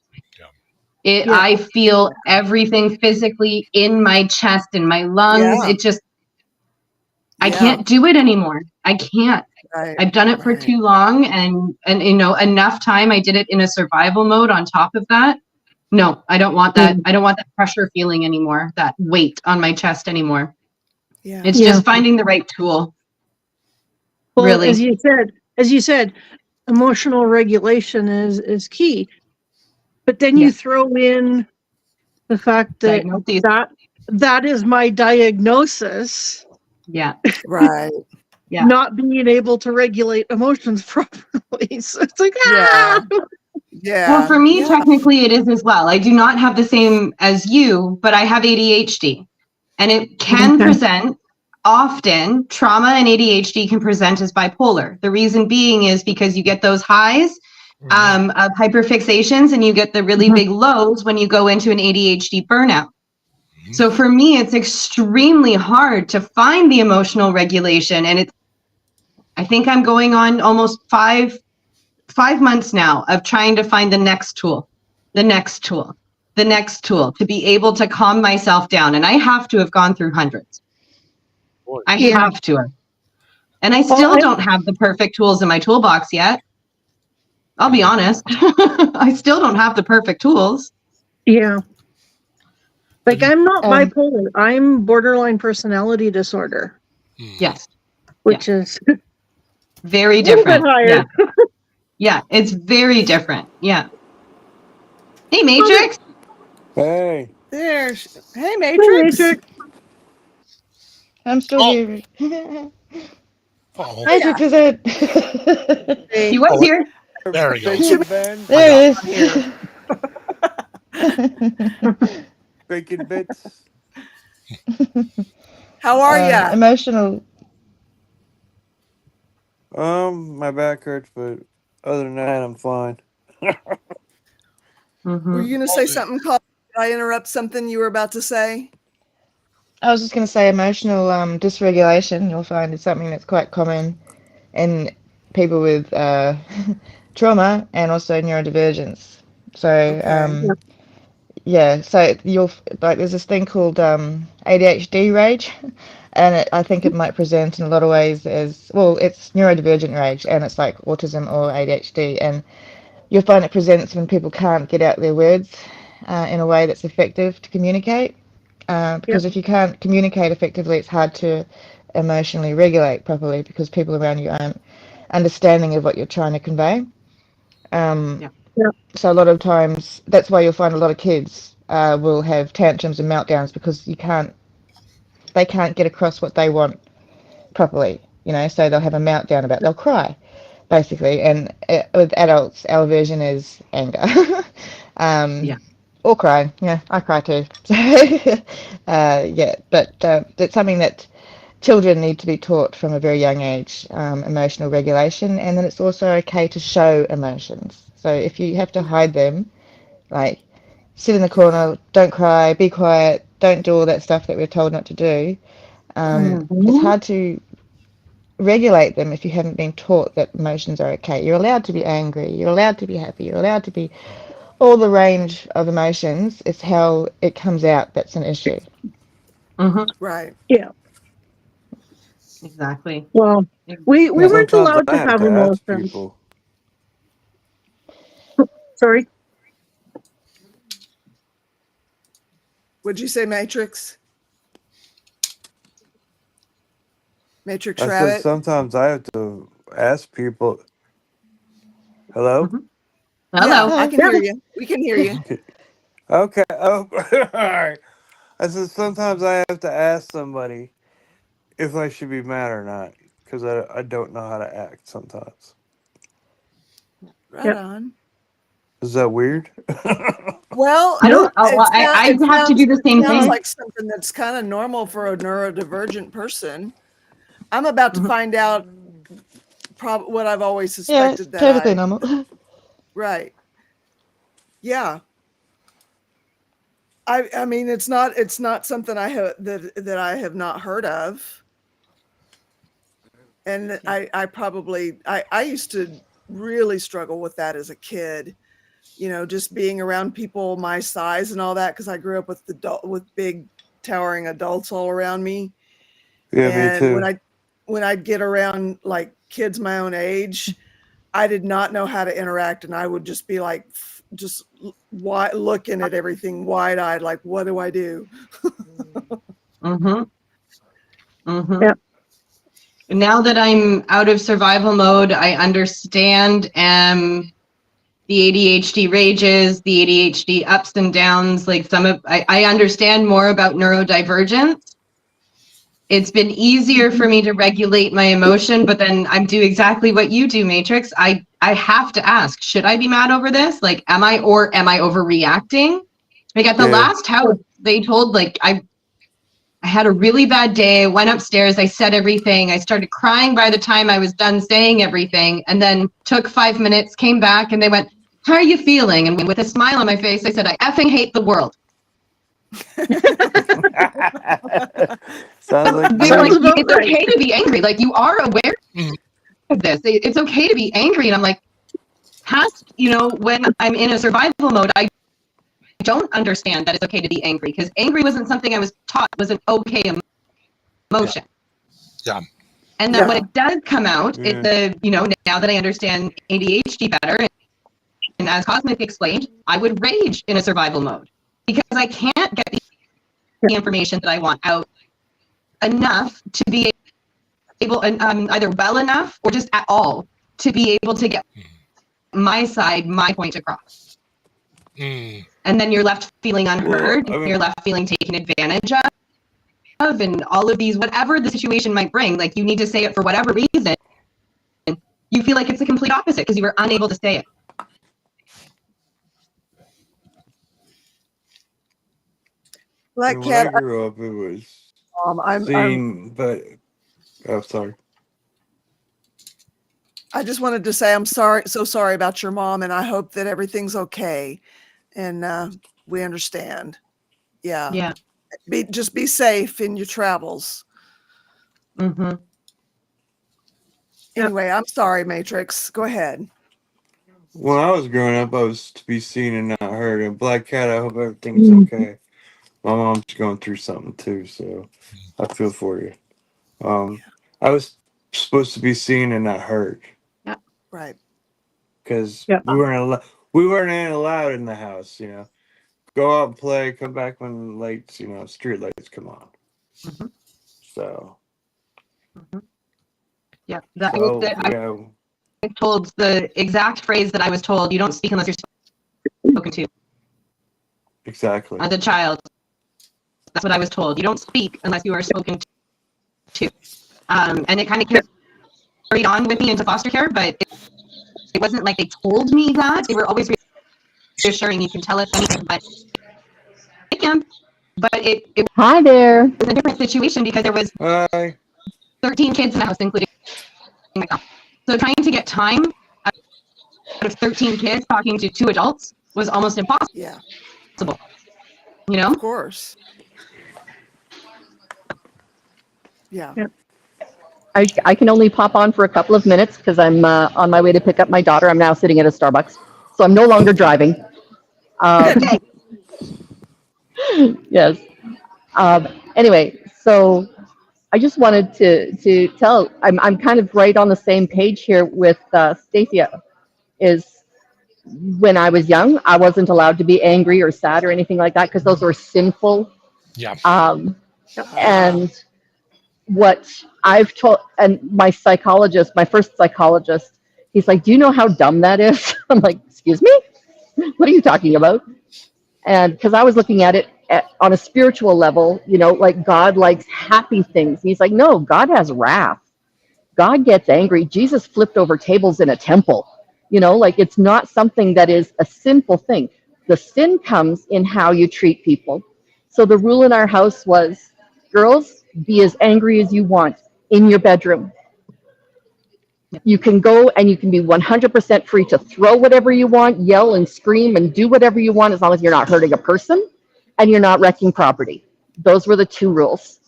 I feel everything physically in my chest, in my lungs. It just, I can't do it anymore. I can't. Right, I've done it for too long, and enough time. I did it in a survival mode on top of that. No, I don't want that. I don't want that pressure feeling anymore, that weight on my chest anymore. Yeah. It's just finding the right tool. Well, really. as you said, emotional regulation is key. But then you throw in the fact that that is my diagnosis. Yeah. Right. Yeah. Not being able to regulate emotions properly. So it's like, Yeah. Well, for me, technically it is as well. I do not have the same as you, but I have ADHD, and it can present often. Trauma and ADHD can present as bipolar. The reason being is because you get those highs of hyperfixations, and you get the really big lows when you go into an ADHD burnout. So for me, it's extremely hard to find the emotional regulation, and I think I'm going on almost 5 5 months now of trying to find the next tool, the next tool, the next tool to be able to calm myself down. And I have to have gone through hundreds. I have to have. And I still don't have the perfect tools in my toolbox yet. I'll be honest. I still don't have the perfect tools. Yeah. Like I'm not bipolar. I'm borderline personality disorder. Yes. Which is very different. Yeah. Yeah, it's very different. Yeah. Hey, Matrix. Hey. Hey, Matrix. I'm still here. Oh, Matrix is it? He was here. there he goes. Bacon Ben. There it is. Bacon bits. How are ya? Emotional. My back hurts, but other than that, I'm fine. Were you going to say something, Colin? Did I interrupt something you were about to say? I was just going to say emotional dysregulation. You'll find is something that's quite common in people with trauma and also neurodivergence. So yeah, so you'll like there's this thing called ADHD rage, and I think it might present in a lot of ways as well. It's neurodivergent rage, and it's like autism or ADHD, and you'll find it presents when people can't get out their words in a way that's effective to communicate. Because if you can't communicate effectively, it's hard to emotionally regulate properly because people around you aren't understanding of what you're trying to convey. So a lot of times, that's why you'll find a lot of kids will have tantrums and meltdowns because they can't get across what they want properly, so they'll have a meltdown they'll cry, basically. And with adults, our version is anger. Or crying. Yeah, I cry too. But it's something that children need to be taught from a very young age, emotional regulation, and then it's also okay to show emotions. So if you have to hide them, like sit in the corner, don't cry, be quiet, don't do all that stuff that we're told not to do, it's hard to regulate them if you haven't been taught that emotions are okay. You're allowed to be angry, you're allowed to be happy, you're allowed to be all the range of emotions. It's how it comes out that's an issue. Right. Yeah. Exactly. Well, we weren't allowed to have emotions. People. Sorry. What'd you say, Matrix? Matrix I Rabbit? said sometimes I have to ask people. Hello? Hello. Yeah, I can hear you. We can hear you. Okay. Oh, all right. I said sometimes I have to ask somebody if I should be mad or not because I don't know how to act sometimes. Right on. Is that weird? Well, I don't. I have to do the same Sounds thing. like something that's kind of normal for a neurodivergent person. I'm about to find out what I've always Yeah, it's suspected perfectly normal. Right. Yeah. I mean, it's not something I have that I have not heard of. And I used to really struggle with that as a kid, just being around people my size and all that, because I grew up with big towering adults all around me. Yeah, and me too. When I'd get around like kids my own age, I did not know how to interact, and I would just be like, just looking at everything wide-eyed, like, what do I do? Yeah. Now that I'm out of survival mode, I understand the ADHD rages, the ADHD ups and downs. Like I understand more about neurodivergence. It's been easier for me to regulate my emotion, but then I do exactly what you do, Matrix. I have to ask, should I be mad over this? Like, am I overreacting? Like at the last house, they told I had a really bad day, went upstairs, I said everything. I started crying by the time I was done saying everything, and then took 5 minutes, came back, and they went, how are you feeling? And with a smile on my face, I said, I effing hate the world. Sounds like It's okay to be angry. Like, you are aware of this. It's okay to be angry. And I'm like, past, when I'm in a survival mode, I don't understand that it's okay to be angry, because angry wasn't something I was taught was an okay emotion. Yeah. And then when it does come out, now that I understand ADHD better, and as Cosmic explained, I would rage in a survival mode because I can't get the information that I want out enough to be able, either well enough or just at all, to be able to get my side, my point across. And then you're left feeling unheard, you're left feeling taken advantage of, and all of these, whatever the situation might bring, like you need to say it for whatever reason, you feel like it's the complete opposite because you were unable to say it. Black when Cat, I grew up, it was sorry. I just wanted to say I'm so sorry about your mom, and I hope that everything's okay, and we understand. Yeah. Just be safe in your travels. Mm-hmm. Anyway, I'm sorry, Matrix. Go ahead. When I was growing up, I was to be seen and not heard. And Black Cat, I hope everything's okay. My mom's going through something too, so I feel for you. I was supposed to be seen and not heard. Yeah. Right. Because we weren't allowed in the house. Go out and play. Come back when lights, street lights come on. Mm-hmm. So. Mm-hmm. Yeah. I told the exact phrase that I was told: "You don't speak unless you're spoken to." Exactly. As a child, that's what I was told. You don't speak unless you are spoken to. And it kind of carried on with me into foster care, but it wasn't like they told me that. They were always reassuring. You can tell us anything, but it can. But it Hi there. was a different situation because there was 13 kids in the house, including myself. So trying to get time out of 13 kids talking to 2 adults was almost impossible. Yeah. Of course. Yeah. I can only pop on for a couple of minutes because I'm on my way to pick up my daughter. I'm now sitting at a Starbucks, so I'm no longer driving. Yes. Anyway, so I just wanted to tell, I'm kind of right on the same page here with Stacia. Is when I was young, I wasn't allowed to be angry or sad or anything like that because those were sinful. Yeah. And what I've told, and my first psychologist, he's like, "Do you know how dumb that is?" I'm like, "Excuse me? What are you talking about?" And because I was looking at it on a spiritual level, like God likes happy things. He's like, "No, God has wrath. God gets angry. Jesus flipped over tables in a temple. Like it's not something that is a sinful thing. The sin comes in how you treat people." So the rule in our house was, girls, be as angry as you want in your bedroom. You can go and you can be 100% free to throw whatever you want, yell and scream and do whatever you want, as long as you're not hurting a person and you're not wrecking property. Those were the 2 rules.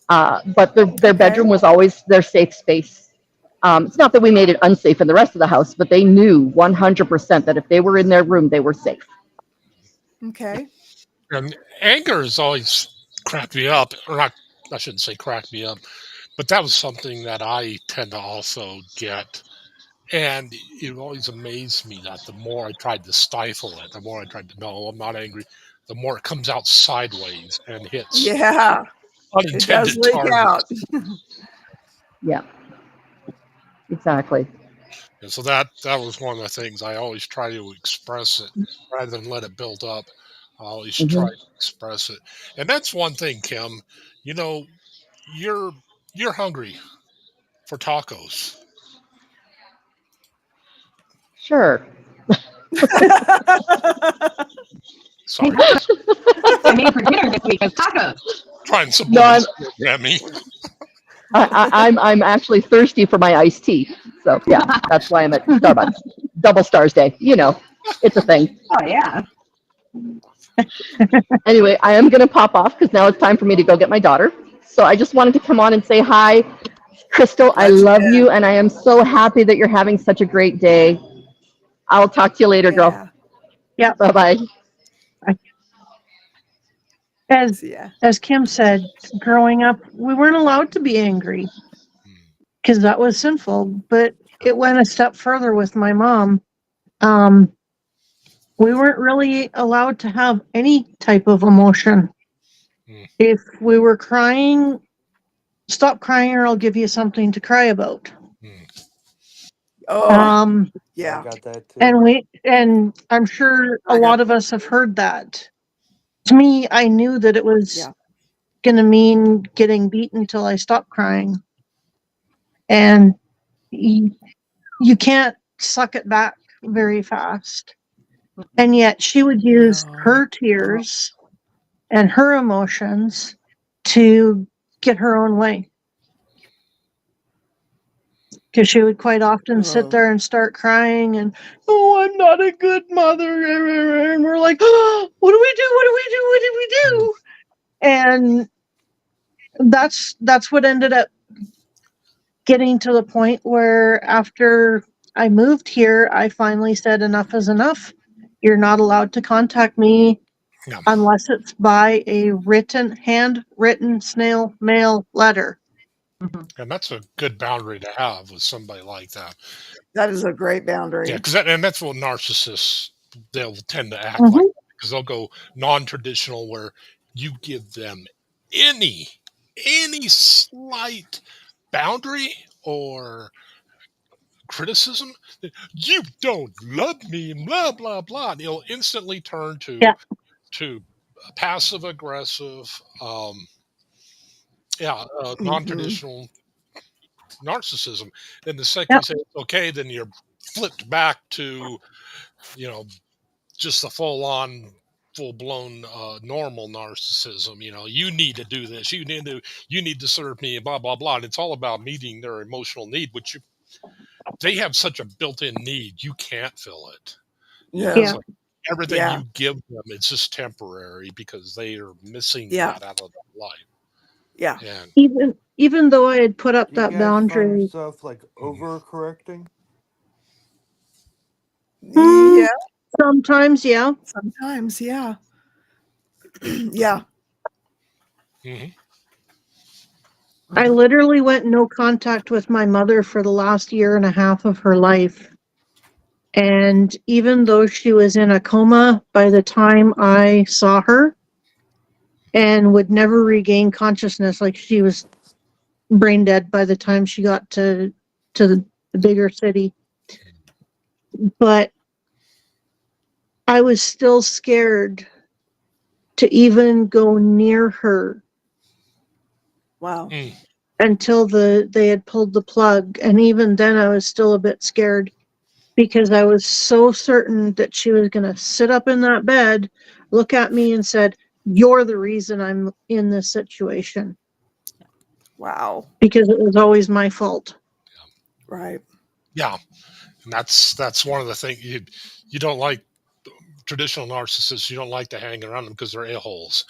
But their bedroom was always their safe space. It's not that we made it unsafe in the rest of the house, but they knew 100% that if they were in their room, they were safe. Okay. And anger has always cracked me up, or not, I shouldn't say cracked me up, but that was something that I tend to also get. And it always amazed me that the more I tried to stifle it, the more I tried to, no, I'm not angry, the more it comes out sideways and hits unintended it does leak targets. out. Yeah, exactly. And so that was one of the things I always try to express it rather than let it build up. I always try to express it. And that's one thing, Kim, you're hungry for tacos. Sure. Sorry. I made for dinner this week as tacos. Trying some programming. I'm actually thirsty for my iced tea. So yeah, that's why I'm at Starbucks. Double Stars Day. It's a thing. Oh yeah. Anyway, I am going to pop off because now it's time for me to go get my daughter. So I just wanted to come on and say hi. Crystal, I love you, and I am so happy that you're having such a great day. I'll talk to you later, girl. Yeah. Yeah. Bye-bye. As Yeah. as Kim said, growing up, we weren't allowed to be angry because that was sinful. But it went a step further with my mom. We weren't really allowed to have any type of emotion. If we were crying, stop crying or I'll give you something to cry about. Oh, I yeah. got that too. And I'm sure a lot of us have heard that. To me, I knew that it was Yeah. gonna mean getting beaten till I stopped crying. And you can't suck it back very fast. And yet she would use No. her tears and her emotions to get her own way. Because she would quite often sit Oh. there and start crying and, oh, I'm not a good mother. And we're like, oh, what do we do? What do we do? What do we do? And that's what ended up getting to the point where after I moved here, I finally said enough is enough. You're not allowed to contact me Yeah. unless it's by a handwritten snail mail letter. And that's a good boundary to have with somebody like that. That is a great Yeah, boundary. because that's what narcissists, they'll tend to act Mhm. like, because they'll go non-traditional where you give them any slight boundary or criticism, you don't love me, and blah blah blah. And he'll instantly turn Yeah. to passive aggressive, Mhm. non-traditional narcissism. And the second Yeah. you say it's okay, then you're flipped back to, you know, just the full-blown normal narcissism. You need to do this, you need to serve me, blah blah blah. And it's all about meeting their emotional need, which they have such a built-in need, you can't fill it. It's Yeah. like everything Yeah. you give them, it's just temporary because they are missing Yeah. that out of their life. Yeah. And Even though I had put up Do you that guys find boundary, yourself like overcorrecting? Yeah. sometimes, yeah. Sometimes, yeah. Yeah. mhm. I literally went no contact with my mother for the last year and a half of her life. And even though she was in a coma by the time I saw her and would never regain consciousness, like she was brain dead by the time she got to the bigger city. But I was still scared to even go near her Wow. until they had pulled the plug. And even then I was still a bit scared because I was so certain that she was going to sit up in that bed, look at me and said, "You're the reason I'm in this situation." Wow. Because it was always my fault. Right. Yeah, and that's one of the things you don't like. Traditional narcissists, you don't like to hang around them because they're a-holes.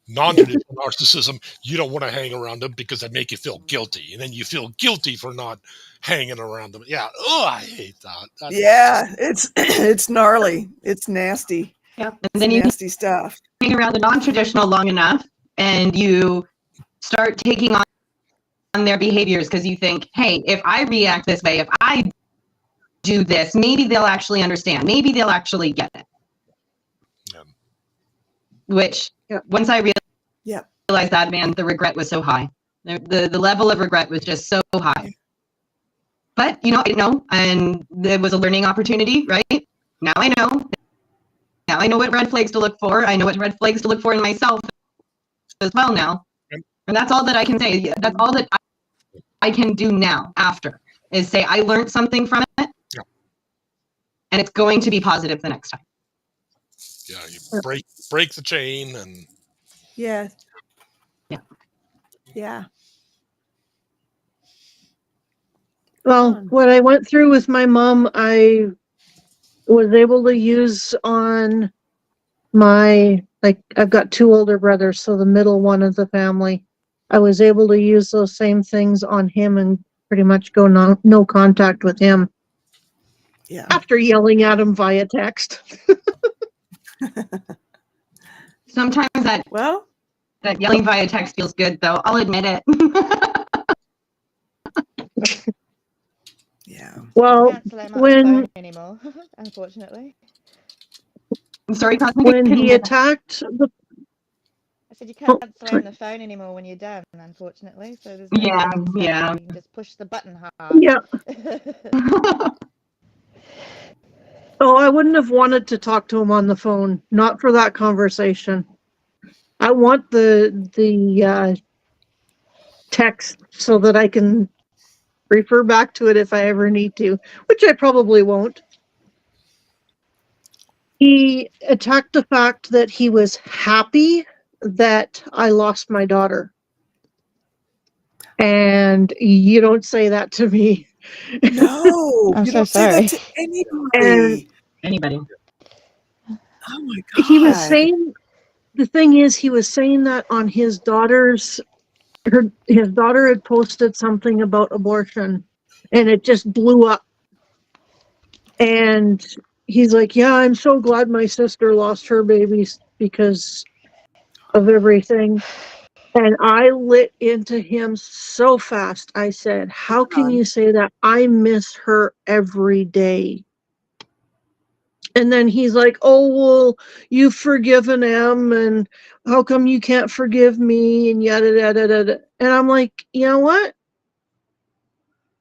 Non-traditional narcissism, you don't want to hang around them because they make you feel guilty, and then you feel guilty for not hanging around them. Yeah, I hate that. Yeah. It's it's gnarly. It's nasty. Yep. And It's then you nasty stuff. hang around the non-traditional long enough and you start taking on their behaviors because you think, hey, if I react this way, if I do this, maybe they'll actually understand. Maybe they'll actually get it. Yeah. Which Yep. once I Yep. realized that, man, the regret was so high. The level of regret was just so high. But, I didn't know, and it was a learning opportunity, right? Now I know. Now I know what red flags to look for. I know what red flags to look for in myself as well now. And that's all that I can say. That's all that I can do now after is say I learned something from it. Yeah. And it's going to be positive the next time. Yeah, you break the chain and Yeah. Yeah. Yeah. Well, what I went through with my mom, I was able to use on I've got two older brothers, so the middle one of the family. I was able to use those same things on him and pretty much go no contact with him. Yeah. after yelling at him via text. Sometimes Well, that yelling via text feels good, though. I'll admit it. yeah. Well, Can't let him out the when phone anymore, unfortunately. I'm sorry, Cosmic. when I couldn't he hear that. attacked the I said you oh, can't sorry. slam the phone anymore when you're done, unfortunately. So there's Yeah, no yeah. you can just push the button hard. Yeah. Oh, I wouldn't have wanted to talk to him on the phone. Not for that conversation. I want the text so that I can refer back to it if I ever need to, which I probably won't. He attacked the fact that he was happy that I lost my daughter. And you don't say that to me. No, I'm you so don't say sorry. that to And anybody. Anybody. Oh my he was God. saying, the thing is, he was saying that on his daughter's, his daughter had posted something about abortion and it just blew up. And he's like, yeah, I'm so glad my sister lost her babies because of everything. And I lit into him so fast. I said, how can you say that? I miss her every day. And then he's like, oh, well, you've forgiven him, and how come you can't forgive me? And yada, yada, yada. And I'm like, you know what?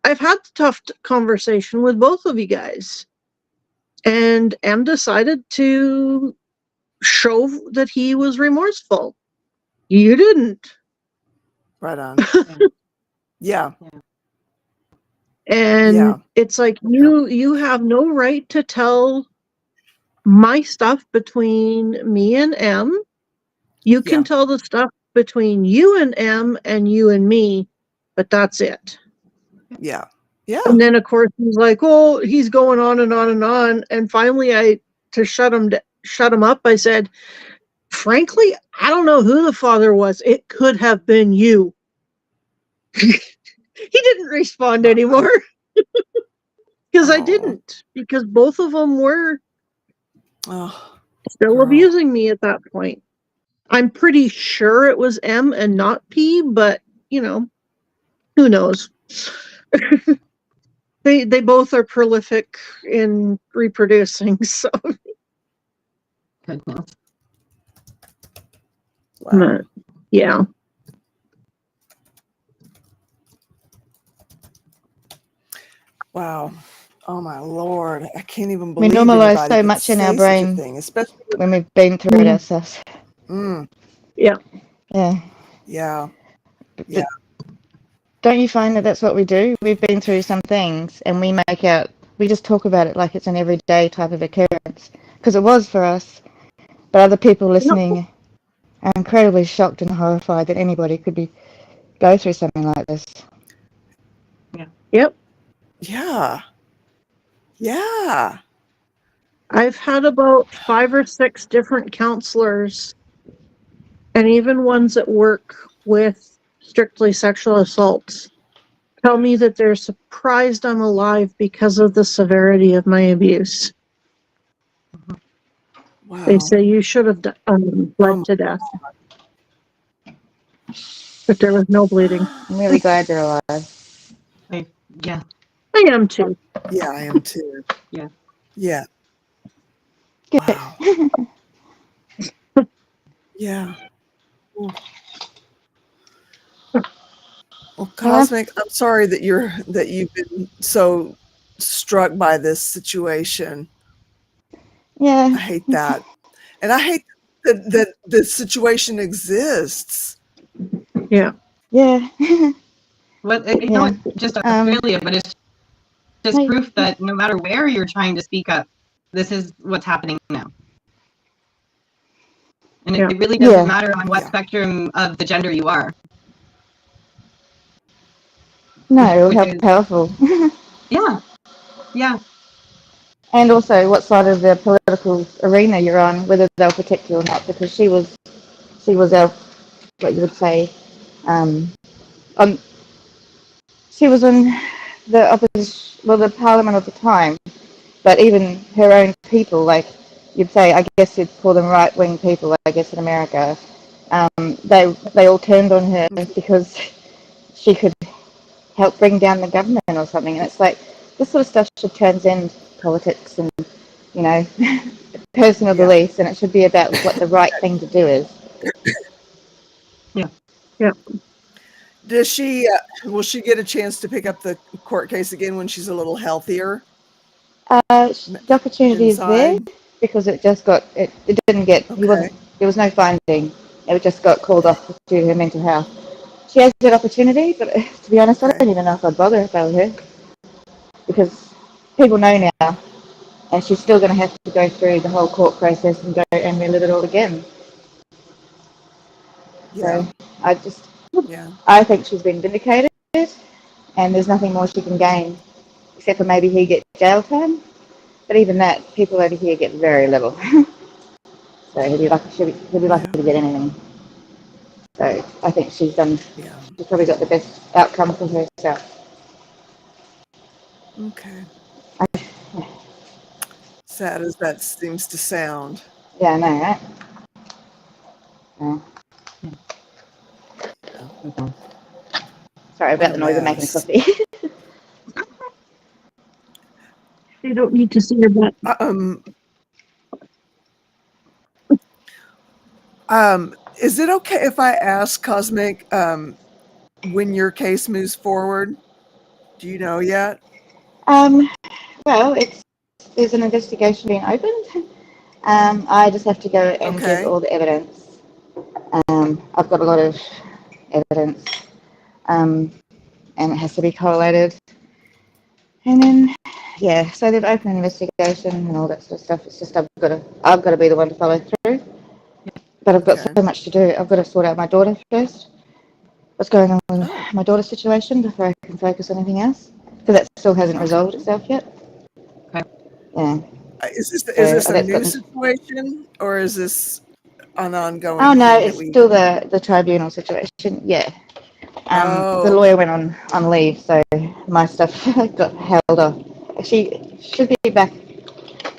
I've had the tough conversation with both of you guys. And M decided to show that he was remorseful. You didn't. Right on. Yeah. And Yeah. it's like, you have no right to tell my stuff between me and M. You can Yeah. tell the stuff between you and M and you and me, but that's it. Yeah. Yeah. And then of course he's like, oh, he's going on and on and on. And finally to shut him up, I said, frankly, I don't know who the father was. It could have been you. He didn't respond anymore. Because I didn't. Because both of them were still abusing me at that point. I'm pretty sure it was M and not P, but who knows? They both are prolific in reproducing, so Goodness. Wow. Yeah. Wow. Oh my Lord. I can't even We believe normalize anybody so could much in our say such a brain thing, especially when we've been through it ourselves. Yeah. Yeah. Yeah. But don't you find that that's what we do? We've been through some things and we just talk about it like it's an everyday type of occurrence. Because it was for us. But other people listening are incredibly shocked and horrified that anybody could go through something like this. Yeah. Yep. Yeah. Yeah. I've had about 5 or 6 different counselors, and even ones that work with strictly sexual assaults, tell me that they're surprised I'm alive because of the severity of my abuse. Wow. They say you should have bled to death. But there was no bleeding. I'm really glad you're alive. Yeah. I am too. Yeah, I am too. Yeah. Yeah. Good. Wow. Yeah. Ooh. Well, Cosmic, I'm sorry that you've been so struck by this situation. Yeah. I hate that. And I hate that the situation exists. Yeah. Yeah. Well, it's not just Australia, but it's just proof that no matter where you're trying to speak up, this is what's happening now. And it really doesn't matter on what spectrum of the gender you are. No, how powerful. Yeah. Yeah. And also what side of the political arena you're on, whether they'll protect you or not, because she was our, what you would say, she was in the opposition, the parliament at the time, but even her own people, like you'd say, I guess you'd call them right-wing people, I guess in America, they all turned on her because she could help bring down the government or something. And it's like, this sort of stuff should transcend politics and, you know, personal Yeah. beliefs, and it should be about what the right thing to do is. Does she, will she get a chance to pick up the court case again when she's a little healthier The opportunity is there inside? because it just got, it didn't get, he Okay. wasn't, there was no finding. It just got called off due to her mental health. She has that opportunity, but to be honest, I Okay. don't even know if I'd bother if I were her because people know now, and she's still going to have to go through the whole court process and go and relive it all again. Yeah. So I just, Yeah. I think she's been vindicated, and there's nothing more she can gain, except for maybe he gets jail time. But even that, people over here get very little. So he'll be lucky Yeah. to get anything. So I think she's Yeah. probably got the best outcome for herself. Okay. Sad as that seems to sound. Yeah, I know, right? Yeah. Okay. Sorry What about a the noise of making mess. coffee. They don't need to see your butt. Is it okay if I ask Cosmic when your case moves forward? Do you know yet? Well, there's an investigation being opened. I just have to go and give Okay. all the evidence. I've got a lot of evidence, and it has to be collated. And then, yeah, so they've opened an investigation and all that sort of stuff. It's just I've got to be the one to follow through. But I've got Okay. so much to do. I've got to sort out my daughter first. What's going on with Oh. my daughter's situation before I can focus on anything else? Because that still hasn't resolved itself yet. Okay. Yeah. Is So this a that's new got. situation or is this an Oh ongoing no, thing that it's we? still the tribunal situation. Yeah. The Oh, lawyer went on leave, so my stuff got held off. She should be back.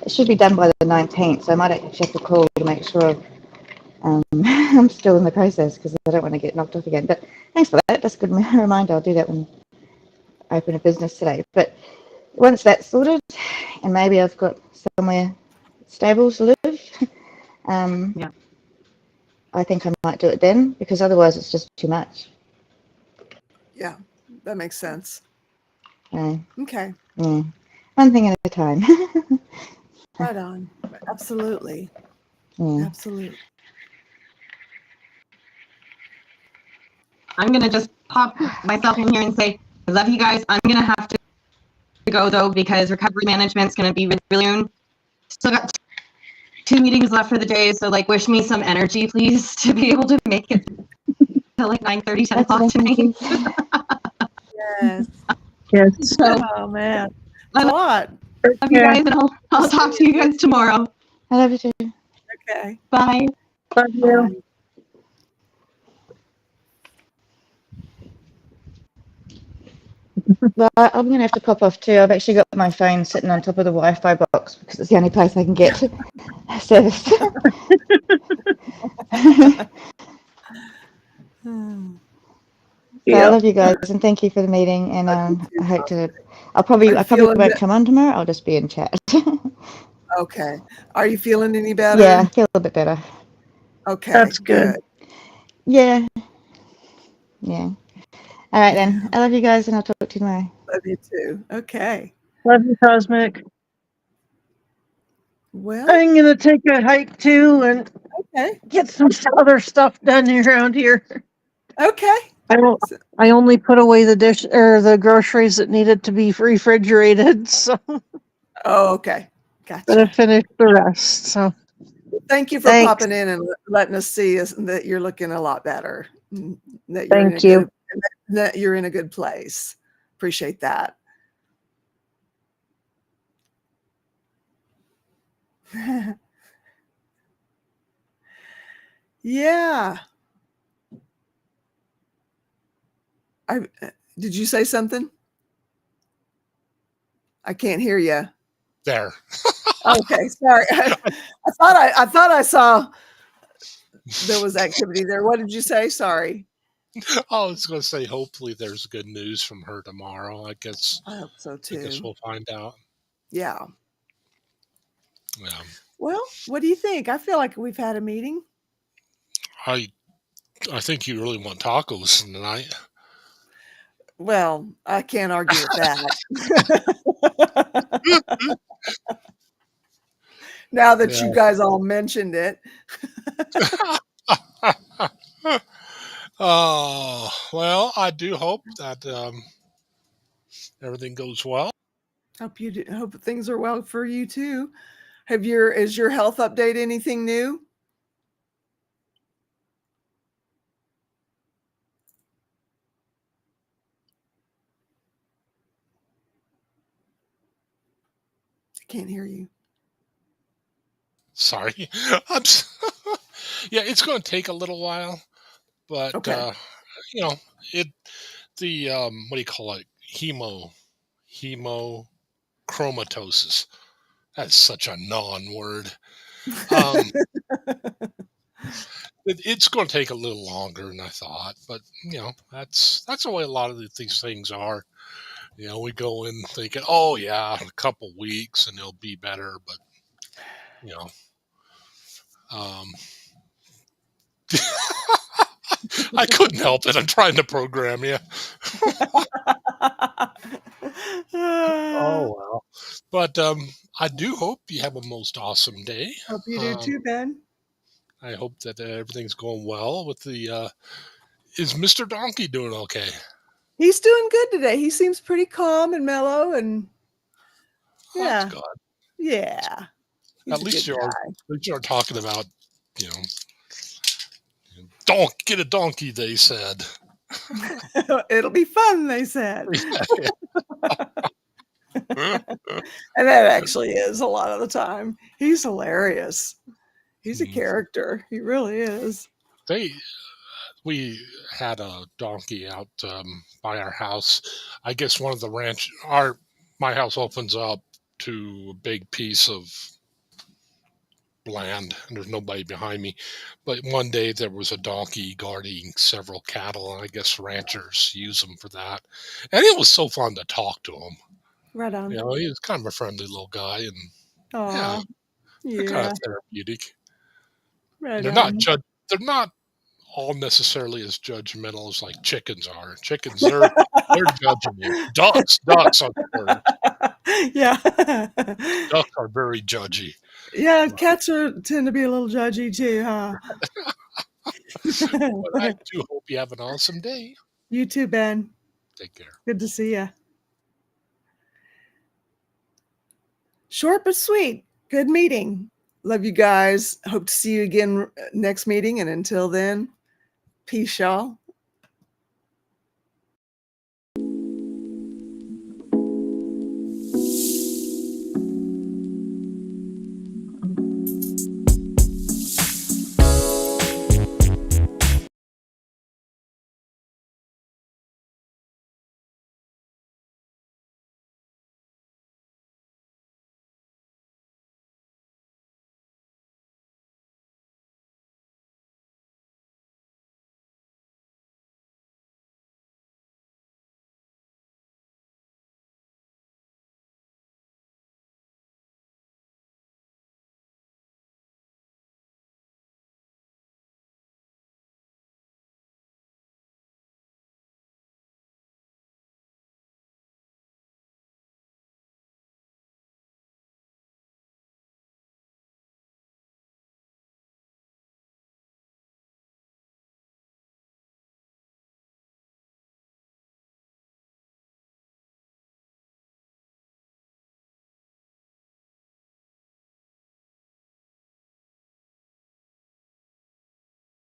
It should be done by the 19th, so I might actually have to call to make sure I'm still in the process because I don't want to get knocked off again. But thanks for that. That's a good reminder. I'll do that when I open a business today. But once that's sorted, and maybe I've got somewhere stable to live, Yeah. I think I might do it then because otherwise it's just too much. yeah, that makes sense. Yeah. Okay. One thing at a time. Right on. Absolutely. Yeah. Absolutely. I'm gonna just pop myself in here and say I love you guys. I'm gonna have to go though because recovery management's gonna be really soon. Still got 2 meetings left for the day, so like wish me some energy, please, to be able to make it till like 9:30, 10 o'clock tonight. Yes. Yes. So Oh man, I it's a lot. love you guys, and I'll talk to you guys tomorrow. I love you too. Okay. Bye. Love you. Bye. Well, I'm going to have to pop off too. I've actually got my phone sitting on top of the Wi-Fi box because it's the only place I can get service. So I Yeah. love you guys and thank you for the meeting. And Love you I too, hope Tom. to. I probably Feeling won't come on tomorrow. I'll just be in chat. okay. Are you feeling any Yeah, I better? feel a bit better. Okay, That's good. good. Yeah, yeah. All right Yeah. then. I love you guys, and I'll talk to you tomorrow. Love you too. Okay. Love you, Cosmic. Well, I'm gonna take a hike too and okay. get some other stuff done around here. Okay. I only put away the dish or the groceries that needed to be refrigerated, so I'm Oh, okay. gonna Gotcha. finish the rest. So Thank you for thanks. popping in and letting us see that you're looking a lot better. That you're in a Thank you. that you're in a good place. Appreciate that. Yeah. Did you say something? I can't hear you. There. Okay, sorry. I thought I saw there was activity there. What did you say? Sorry. I was going to say, hopefully there's good news from her tomorrow. I guess I hope so too. we'll find out. Yeah. Yeah. Well, what do you think? I feel like we've had a meeting. I think you really want tacos tonight. Well, I can't argue with that. Now that you Yeah. guys all mentioned it. Oh, well, I do hope that everything goes well. Hope things are well for you too. Is your health update anything new? I can't hear you. Sorry. Yeah, it's going to take a little while, but Okay. you know, it the what do you call it? Hemochromatosis. That's such a non-word. Um, it's going to take a little longer than I thought, but that's the way a lot of these things are. We go in thinking, oh yeah, a couple weeks and it'll be better, but you know, um, I couldn't help it. I'm trying to program you. Oh well, but I do hope you have a most awesome day. Hope you do Um, too, Ben. I hope that everything's going well with the. Is Mr. Donkey doing okay? He's doing good today. He seems pretty calm and mellow, and Oh, that's yeah, good. yeah, he's At a least good you are. guy. At least you are talking about you know get a donkey. They said. It'll be fun, they said. Yeah. And that actually is a lot of the time. He's hilarious. He's a character. He really is. We had a donkey out by our house. I guess one of the my house opens up to a big piece of land, and there's nobody behind me. But one day there was a donkey guarding several cattle, and I guess ranchers use them for that. And it was so fun to talk to him. Right on. He was kind of a friendly little guy, and yeah, Aw, they're kind yeah. of therapeutic. Right They're not on. they're not all necessarily as judgmental as like chickens are. Chickens, they're judging you. Ducks on the word. Yeah. Ducks are very judgy. Yeah, cats tend to be a little judgy too, huh? But I do hope you have an awesome day. You too, Ben. Take care. Good to see you. Short but sweet. Good meeting. Love you guys. Hope to see you again next meeting. And until then, peace, y'all.